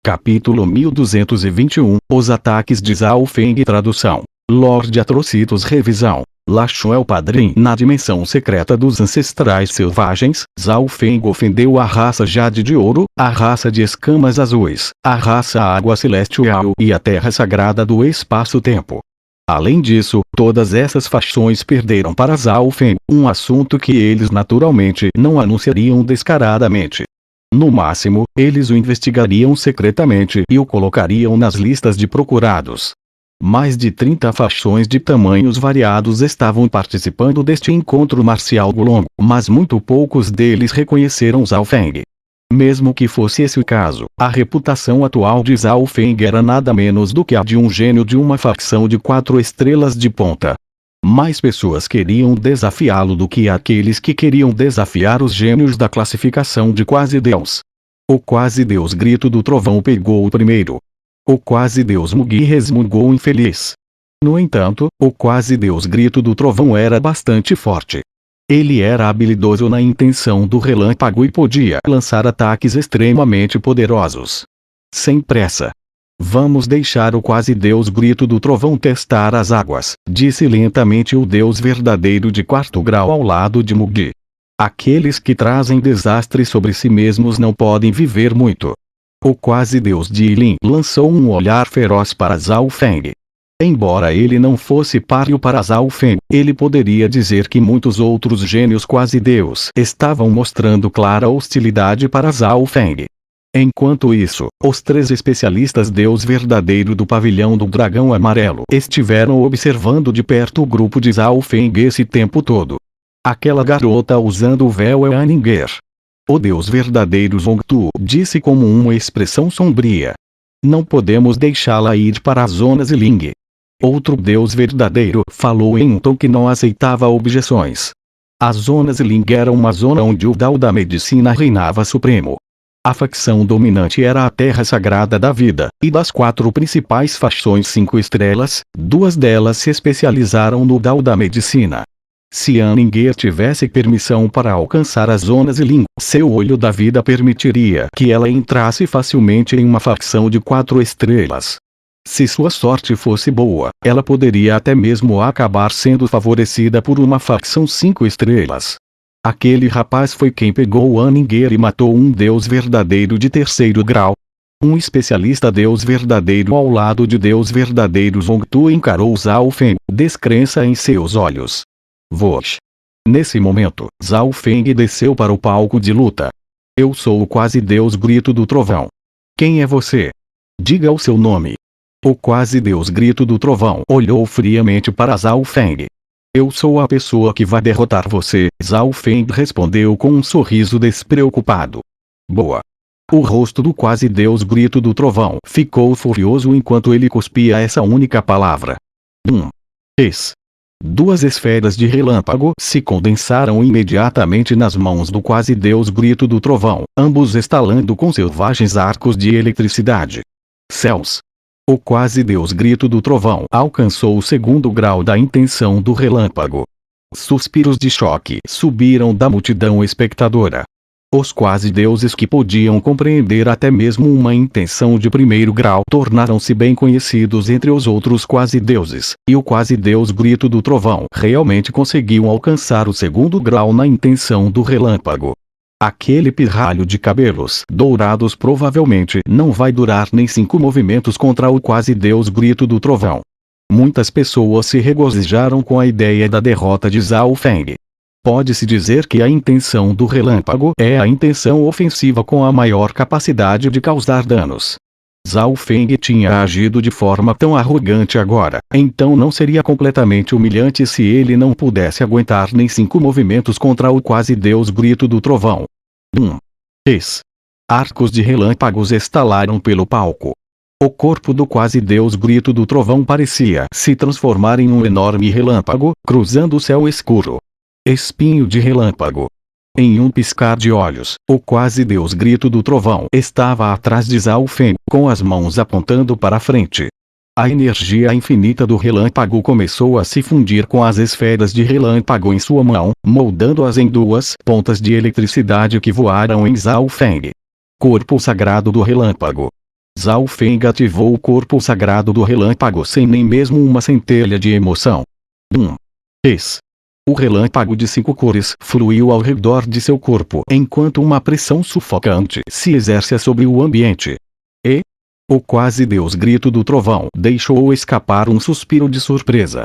Capítulo 1221 Os ataques de Zhao Feng. Tradução: Lord Atrocitus. Revisão: Lachuel Padrim. Na dimensão secreta dos ancestrais selvagens, Zhao Feng ofendeu a raça Jade de Ouro, a raça de escamas azuis, a raça Água Celestial e a Terra Sagrada do Espaço-Tempo. Além disso, todas essas facções perderam para Zhao Feng, um assunto que eles naturalmente não anunciariam descaradamente. No máximo, eles o investigariam secretamente e o colocariam nas listas de procurados. Mais de 30 facções de tamanhos variados estavam participando deste encontro marcial longo, mas muito poucos deles reconheceram Zhao Feng. Mesmo que fosse esse o caso, a reputação atual de Zhao Feng era nada menos do que a de um gênio de uma facção de 4 estrelas de ponta. Mais pessoas queriam desafiá-lo do que aqueles que queriam desafiar os gênios da classificação de quase-deus. O quase-deus Grito do Trovão pegou o primeiro. O quase-deus Mugi resmungou infeliz. No entanto, o quase-deus Grito do Trovão era bastante forte. Ele era habilidoso na intenção do relâmpago e podia lançar ataques extremamente poderosos. Sem pressa. Vamos deixar o quase-deus Grito do Trovão testar as águas, disse lentamente o deus verdadeiro de 4º grau ao lado de Mugi. Aqueles que trazem desastre sobre si mesmos não podem viver muito. O quase-deus de Yilin lançou um olhar feroz para Zhao Feng. Embora ele não fosse páreo para Zhao Feng, ele poderia dizer que muitos outros gênios quase-deus estavam mostrando clara hostilidade para Zhao Feng. Enquanto isso, os 3 especialistas deus verdadeiro do pavilhão do dragão amarelo estiveram observando de perto o grupo de Zhao Feng esse tempo todo. Aquela garota usando o véu é Aninger. O deus verdadeiro Zhongtu disse com uma expressão sombria. Não podemos deixá-la ir para as zonas Ling. Outro deus verdadeiro falou em um tom que não aceitava objeções. As zonas Ling eram uma zona onde o Dao da medicina reinava supremo. A facção dominante era a Terra Sagrada da Vida, e das 4 principais facções 5 estrelas, 2 delas se especializaram no Dao da medicina. Se Aninger tivesse permissão para alcançar as zonas Ling, seu olho da vida permitiria que ela entrasse facilmente em uma facção de 4 estrelas. Se sua sorte fosse boa, ela poderia até mesmo acabar sendo favorecida por uma facção 5 estrelas. Aquele rapaz foi quem pegou Aninger e matou um deus verdadeiro de 3º grau. Um especialista deus verdadeiro ao lado de deus verdadeiro Zhongtu encarou Zhao Feng, descrença em seus olhos. Vosh. Nesse momento, Zhao Feng desceu para o palco de luta. Eu sou o quase-deus Grito do Trovão. Quem é você? Diga o seu nome. O quase-deus Grito do Trovão olhou friamente para Zhao Feng. Eu sou a pessoa que vai derrotar você, Zhao Feng respondeu com um sorriso despreocupado. Boa. O rosto do quase-deus Grito do Trovão ficou furioso enquanto ele cuspia essa única palavra. 2 esferas de relâmpago se condensaram imediatamente nas mãos do quase-deus Grito do Trovão, ambos estalando com selvagens arcos de eletricidade. Céus! O quase-deus Grito do Trovão alcançou o 2º grau da intenção do relâmpago. Suspiros de choque subiram da multidão espectadora. Os quase-deuses que podiam compreender até mesmo uma intenção de 1º grau tornaram-se bem conhecidos entre os outros quase-deuses, e o quase-deus Grito do Trovão realmente conseguiu alcançar o 2º grau na intenção do relâmpago. Aquele pirralho de cabelos dourados provavelmente não vai durar nem 5 movimentos contra o quase-deus Grito do Trovão. Muitas pessoas se regozijaram com a ideia da derrota de Zhao Feng. Pode-se dizer que a intenção do relâmpago é a intenção ofensiva com a maior capacidade de causar danos. Zhao Feng tinha agido de forma tão arrogante agora, então não seria completamente humilhante se ele não pudesse aguentar nem 5 movimentos contra o quase-deus Grito do Trovão. 3 arcos de relâmpagos estalaram pelo palco. O corpo do quase-deus Grito do Trovão parecia se transformar em um enorme relâmpago, cruzando o céu escuro. Espinho de relâmpago. Em um piscar de olhos, o quase-deus Grito do Trovão estava atrás de Zhao Feng, com as mãos apontando para a frente. A energia infinita do relâmpago começou a se fundir com as esferas de relâmpago em sua mão, moldando-as em 2 pontas de eletricidade que voaram em Zhao Feng. Corpo sagrado do relâmpago. Zhao Feng ativou o corpo sagrado do relâmpago sem nem mesmo uma centelha de emoção. O relâmpago de 5 cores fluiu ao redor de seu corpo enquanto uma pressão sufocante se exerce sobre o ambiente. O quase-deus grito do trovão deixou escapar um suspiro de surpresa.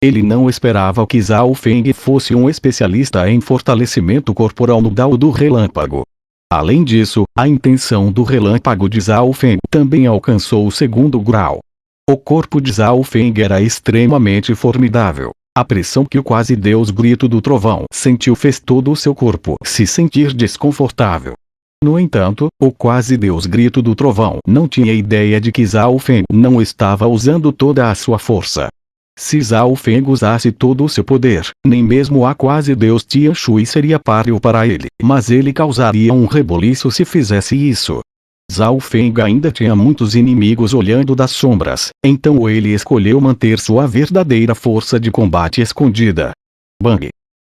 Ele não esperava que Zhao Feng fosse um especialista em fortalecimento corporal no Dao do relâmpago. Além disso, a intenção do relâmpago de Zhao Feng também alcançou o 2º grau. O corpo de Zhao Feng era extremamente formidável. A pressão que o quase-deus grito do trovão sentiu fez todo o seu corpo se sentir desconfortável. No entanto, o quase-deus grito do trovão não tinha ideia de que Zhao Feng não estava usando toda a sua força. Se Zhao Feng usasse todo o seu poder, nem mesmo a quase-deus Tian Shui seria páreo para ele, mas ele causaria um reboliço se fizesse isso. Zhao Feng ainda tinha muitos inimigos olhando das sombras, então ele escolheu manter sua verdadeira força de combate escondida. Bang!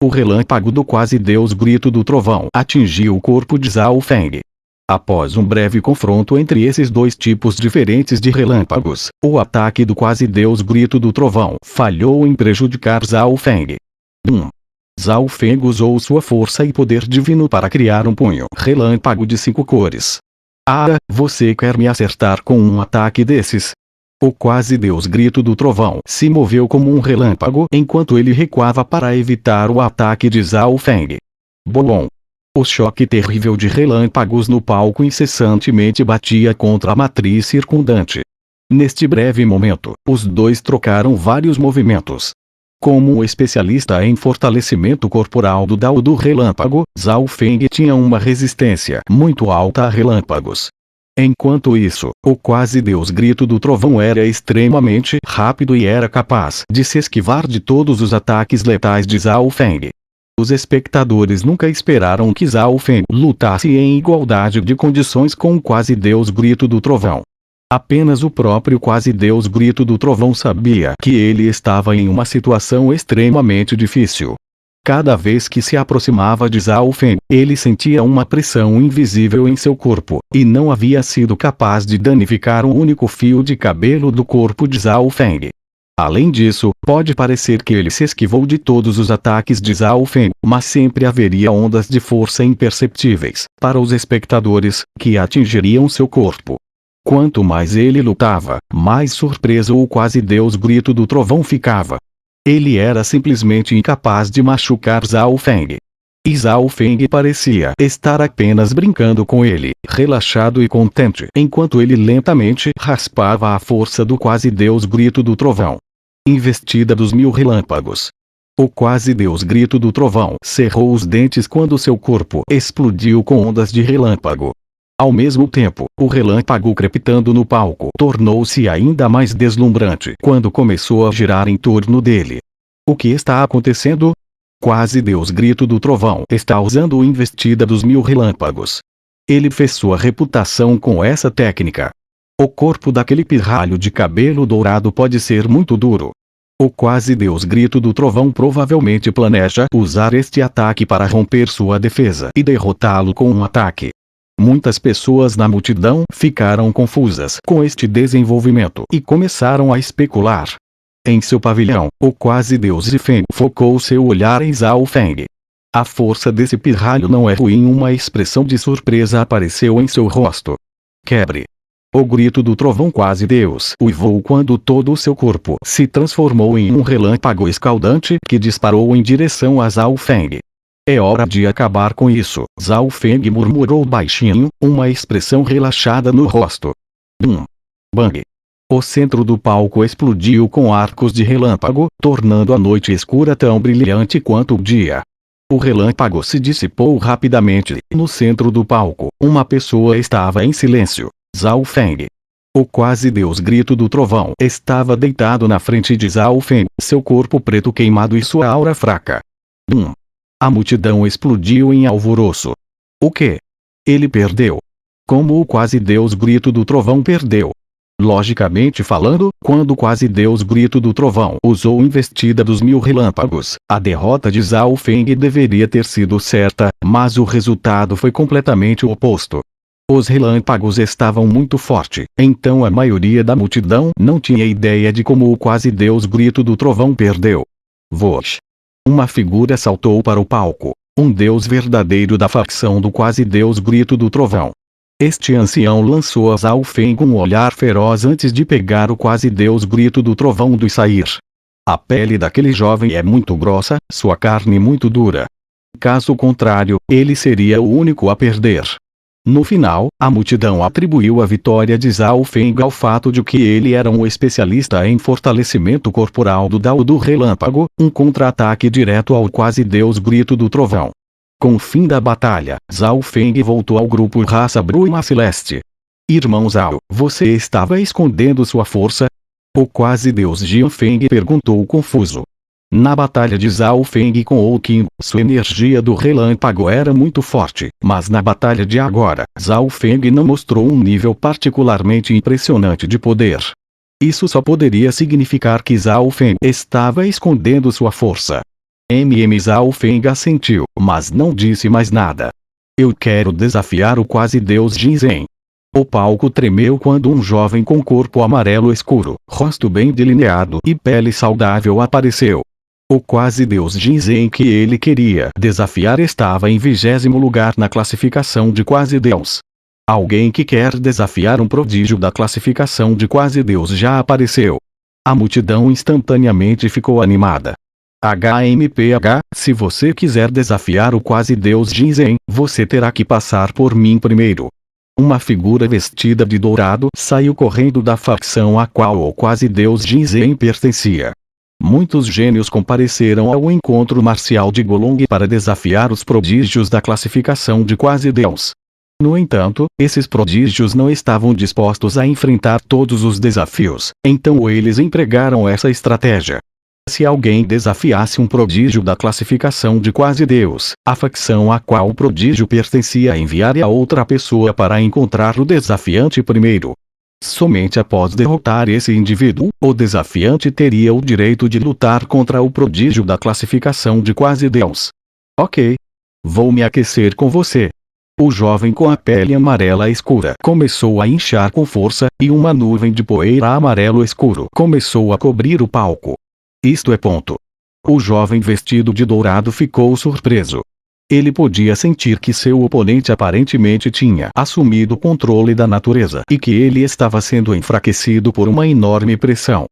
O relâmpago do quase-deus grito do trovão atingiu o corpo de Zhao Feng. Após um breve confronto entre esses dois tipos diferentes de relâmpagos, o ataque do quase-deus grito do trovão falhou em prejudicar Zhao Feng. Zhao Feng usou sua força e poder divino para criar um punho relâmpago de 5 cores. Ah, você quer me acertar com um ataque desses? O quase-deus grito do trovão se moveu como um relâmpago enquanto ele recuava para evitar o ataque de Zhao Feng. Bolom! O choque terrível de relâmpagos no palco incessantemente batia contra a matriz circundante. Neste breve momento, os dois trocaram vários movimentos. Como especialista em fortalecimento corporal do Dao do relâmpago, Zhao Feng tinha uma resistência muito alta a relâmpagos. Enquanto isso, o quase-deus grito do trovão era extremamente rápido e era capaz de se esquivar de todos os ataques letais de Zhao Feng. Os espectadores nunca esperaram que Zhao Feng lutasse em igualdade de condições com o quase-deus grito do trovão. Apenas o próprio quase-deus grito do trovão sabia que ele estava em uma situação extremamente difícil. Cada vez que se aproximava de Zhao Feng, ele sentia uma pressão invisível em seu corpo, e não havia sido capaz de danificar um único fio de cabelo do corpo de Zhao Feng. Além disso, pode parecer que ele se esquivou de todos os ataques de Zhao Feng, mas sempre haveria ondas de força imperceptíveis para os espectadores, que atingiriam seu corpo. Quanto mais ele lutava, mais surpreso o quase-deus grito do trovão ficava. Ele era simplesmente incapaz de machucar Zhao Feng. E Zhao Feng parecia estar apenas brincando com ele, relaxado e contente, enquanto ele lentamente raspava a força do quase-deus grito do trovão. Investida dos 1000 relâmpagos. O quase-deus grito do trovão cerrou os dentes quando seu corpo explodiu com ondas de relâmpago. Ao mesmo tempo, o relâmpago crepitando no palco tornou-se ainda mais deslumbrante quando começou a girar em torno dele. O que está acontecendo? Quase-deus grito do trovão está usando investida dos 1000 relâmpagos. Ele fez sua reputação com essa técnica. O corpo daquele pirralho de cabelo dourado pode ser muito duro. O quase-deus grito do trovão provavelmente planeja usar este ataque para romper sua defesa e derrotá-lo com um ataque. Muitas pessoas na multidão ficaram confusas com este desenvolvimento e começaram a especular. Em seu pavilhão, o quase-deus Zifeng focou seu olhar em Zhao Feng. A força desse pirralho não é ruim. Uma expressão de surpresa apareceu em seu rosto. Quebre! O grito do trovão quase-deus uivou quando todo o seu corpo se transformou em um relâmpago escaldante que disparou em direção a Zhao Feng. É hora de acabar com isso, Zhao Feng murmurou baixinho, uma expressão relaxada no rosto. Bang! O centro do palco explodiu com arcos de relâmpago, tornando a noite escura tão brilhante quanto o dia. O relâmpago se dissipou rapidamente. No centro do palco, uma pessoa estava em silêncio. Zhao Feng. O quase-deus grito do trovão estava deitado na frente de Zhao Feng, seu corpo preto queimado e sua aura fraca. A multidão explodiu em alvoroço. O quê? Ele perdeu. Como o quase-deus grito do trovão perdeu? Logicamente falando, quando o quase-deus grito do trovão usou investida dos 1000 relâmpagos, a derrota de Zhao Feng deveria ter sido certa, mas o resultado foi completamente o oposto. Os relâmpagos estavam muito fortes, então a maioria da multidão não tinha ideia de como o quase-deus Grito do Trovão perdeu. Vosh! Uma figura saltou para o palco, um deus verdadeiro da facção do quase-deus Grito do Trovão. Este ancião lançou a Zhao Feng um olhar feroz antes de pegar o quase-deus Grito do Trovão e sair. A pele daquele jovem é muito grossa, sua carne muito dura. Caso contrário, ele seria o único a perder. No final, a multidão atribuiu a vitória de Zhao Feng ao fato de que ele era um especialista em fortalecimento corporal do Dao do Relâmpago, um contra-ataque direto ao quase-deus Grito do Trovão. Com o fim da batalha, Zhao Feng voltou ao grupo Raça Bruma Celeste. Irmão Zhao, você estava escondendo sua força? O quase-deus Jian Feng perguntou confuso. Na batalha de Zhao Feng com Ou Qing, sua energia do relâmpago era muito forte, mas na batalha de agora, Zhao Feng não mostrou um nível particularmente impressionante de poder. Isso só poderia significar que Zhao Feng estava escondendo sua força. Zhao Feng assentiu, mas não disse mais nada. Eu quero desafiar o quase-deus Jin Zhen. O palco tremeu quando um jovem com corpo amarelo escuro, rosto bem delineado e pele saudável apareceu. O quase-deus Jin Zhen que ele queria desafiar estava em 20º lugar na classificação de quase-deus. Alguém que quer desafiar um prodígio da classificação de quase-deus já apareceu. A multidão instantaneamente ficou animada. HMPH, se você quiser desafiar o quase-deus Jin Zhen, você terá que passar por mim primeiro. Uma figura vestida de dourado saiu correndo da facção a qual o quase-deus Jin Zhen pertencia. Muitos gênios compareceram ao encontro marcial de Golong para desafiar os prodígios da classificação de quase-deus. No entanto, esses prodígios não estavam dispostos a enfrentar todos os desafios, então eles empregaram essa estratégia. Se alguém desafiasse um prodígio da classificação de quase-deus, a facção a qual o prodígio pertencia enviaria outra pessoa para encontrar o desafiante primeiro. Somente após derrotar esse indivíduo, o desafiante teria o direito de lutar contra o prodígio da classificação de quase-deus. Ok. Vou me aquecer com você. O jovem com a pele amarela escura começou a inchar com força, e uma nuvem de poeira amarelo escuro começou a cobrir o palco. Isto é ponto. O jovem vestido de dourado ficou surpreso. Ele podia sentir que seu oponente aparentemente tinha assumido o controle da natureza e que ele estava sendo enfraquecido por uma enorme pressão.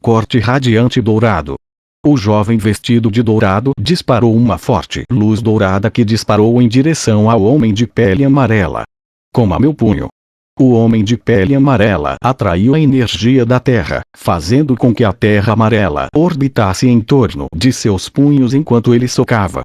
Corte radiante dourado. O jovem vestido de dourado disparou uma forte luz dourada que disparou em direção ao homem de pele amarela. Coma meu punho. O homem de pele amarela atraiu a energia da Terra, fazendo com que a Terra amarela orbitasse em torno de seus punhos enquanto ele socava.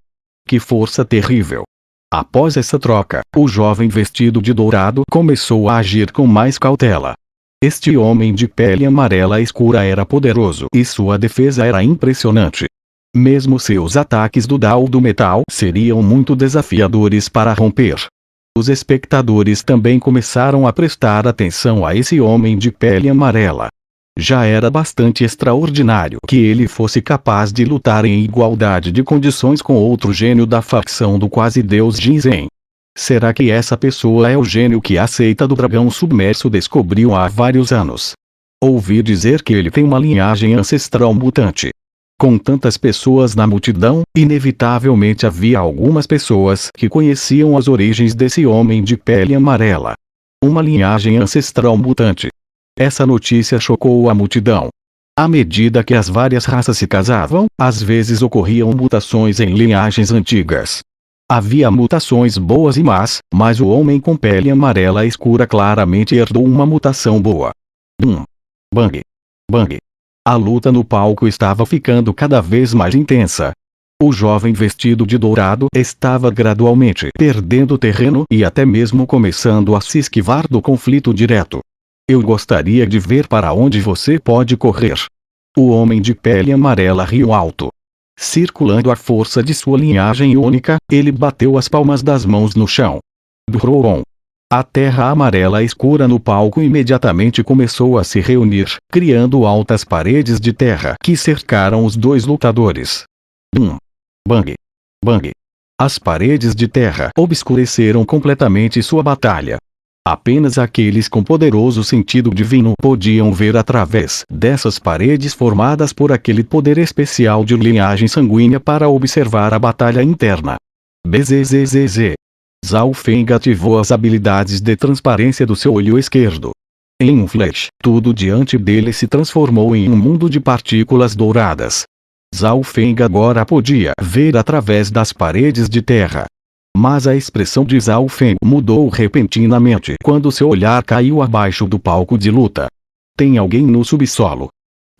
Que força terrível! Após essa troca, o jovem vestido de dourado começou a agir com mais cautela. Este homem de pele amarela escura era poderoso e sua defesa era impressionante. Mesmo seus ataques do Dao do metal seriam muito desafiadores para romper. Os espectadores também começaram a prestar atenção a esse homem de pele amarela. Já era bastante extraordinário que ele fosse capaz de lutar em igualdade de condições com outro gênio da facção do quase-deus Jin Zhen. Será que essa pessoa é o gênio que a seita do dragão submerso descobriu há vários anos? Ouvi dizer que ele tem uma linhagem ancestral mutante. Com tantas pessoas na multidão, inevitavelmente havia algumas pessoas que conheciam as origens desse homem de pele amarela. Uma linhagem ancestral mutante. Essa notícia chocou a multidão. À medida que as várias raças se casavam, às vezes ocorriam mutações em linhagens antigas. Havia mutações boas e más, mas o homem com pele amarela escura claramente herdou uma mutação boa. Bang! Bang! A luta no palco estava ficando cada vez mais intensa. O jovem vestido de dourado estava gradualmente perdendo terreno e até mesmo começando a se esquivar do conflito direto. Eu gostaria de ver para onde você pode correr. O homem de pele amarela riu alto. Circulando a força de sua linhagem única, ele bateu as palmas das mãos no chão. Brum! A terra amarela escura no palco imediatamente começou a se reunir, criando altas paredes de terra que cercaram os dois lutadores. Bang! Bang! As paredes de terra obscureceram completamente sua batalha. Apenas aqueles com poderoso sentido divino podiam ver através dessas paredes formadas por aquele poder especial de linhagem sanguínea para observar a batalha interna. Bzzz. Zhao Feng ativou as habilidades de transparência do seu olho esquerdo. Em um flash, tudo diante dele se transformou em um mundo de partículas douradas. Zhao Feng agora podia ver através das paredes de terra. Mas a expressão de Zhao Feng mudou repentinamente quando seu olhar caiu abaixo do palco de luta. Tem alguém no subsolo.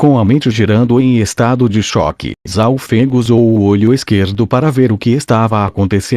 Com a mente girando em estado de choque, Zhao Feng usou o olho esquerdo para ver o que estava acontecendo.